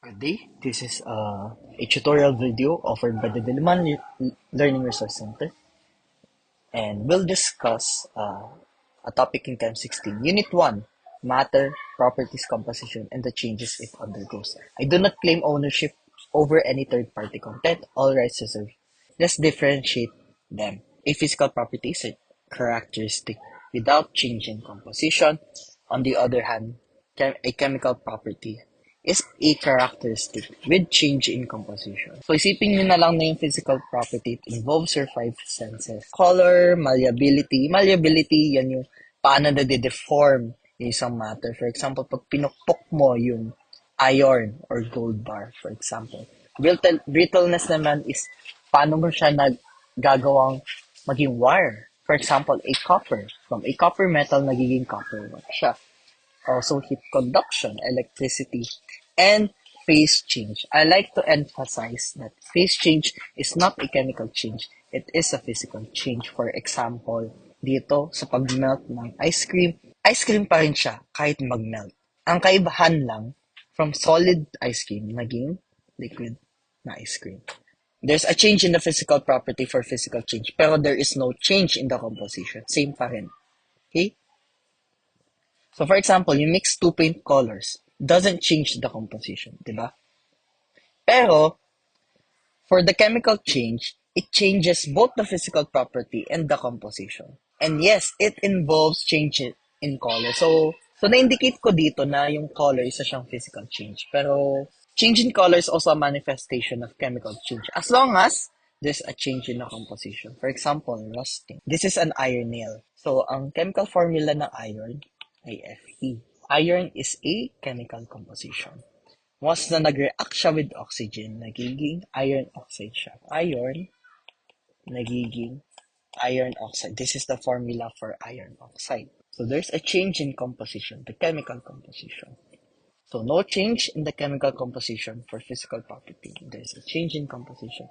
Good day. This is a tutorial video offered by the Diliman Learning Resource Center, and we'll discuss a topic in Chem 16, Unit 1, Matter, Properties, Composition, and the changes it undergoes. I do not claim ownership over any third-party content. All rights reserved. Let's differentiate them. A physical property is a characteristic without change in composition. On the other hand, a chemical property is a characteristic with change in composition. So, isipin nyo na lang na yung physical property, it involves your five senses. Color, malleability. Malleability, yan yung paano na-deform yung isang matter. For example, pag pinukpok mo yung iron or gold bar, for example. Brittleness naman is paano mo siya gagawang maging wire. For example, a copper. From a copper metal, nagiging copper wire siya. Also heat conduction, electricity, and phase change. I like to emphasize that phase change is not a chemical change. It is a physical change. For example, dito sa pag-melt ng ice cream pa rin siya kahit mag-melt. Ang kaibahan lang, from solid ice cream, naging liquid na ice cream. There's a change in the physical property for physical change, pero there is no change in the composition. Same pa rin. Okay? So for example, you mix two paint colors, doesn't change the composition, di ba? Pero, for the chemical change, it changes both the physical property and the composition. And yes, it involves change in color. So na-indicate ko dito na yung color isa siyang physical change. Pero, change in color is also a manifestation of chemical change. As long as there's a change in the composition. For example, rusting. This is an iron nail. So, ang chemical formula ng iron ay Fe. Iron is a chemical composition. Once na nag-react siya with oxygen, nagiging iron oxide siya. Iron, nagiging iron oxide. This is the formula for iron oxide. So there's a change in composition, the chemical composition. So no change in the chemical composition for physical property. There's a change in composition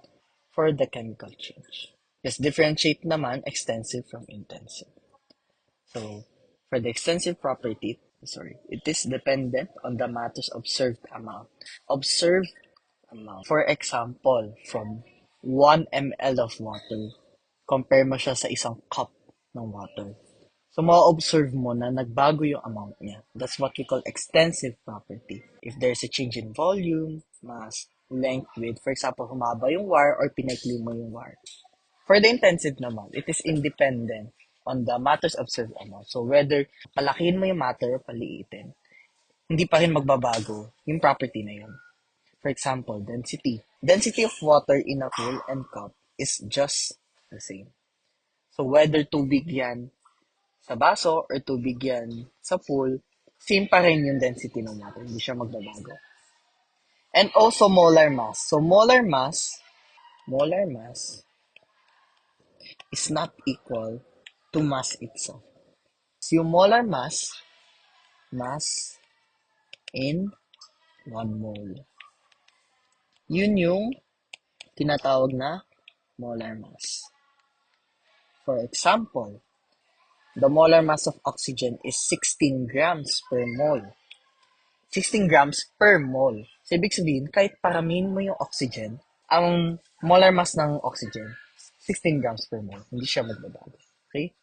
for the chemical change. Let's differentiate naman extensive from intensive. So for the extensive property, it is dependent on the matter's observed amount. Observed amount. For example, from 1 ml of water, compare mo siya sa isang cup ng water. So, ma-observe mo na nagbago yung amount niya. That's what we call extensive property. If there's a change in volume, mass, length, width, for example, humaba yung wire or pinaikli mo yung wire. For the intensive naman, it is independent on the matter's observed amount. So, whether palakihin mo yung matter o paliitin, hindi pa rin magbabago yung property na yun. For example, density. Density of water in a pool and cup is just the same. So, whether tubig yan sa baso or tubig yan sa pool, same pa rin yung density ng water. Hindi siya magbabago. And also molar mass. So, molar mass is not equal to mass itself. So, yung molar mass in 1 mole. Yun yung tinatawag na molar mass. For example, the molar mass of oxygen is 16 grams per mole. 16 grams per mole. So, ibig sabihin, kahit paramihin mo yung oxygen, ang molar mass ng oxygen, 16 grams per mole. Hindi siya magbabago. Okay?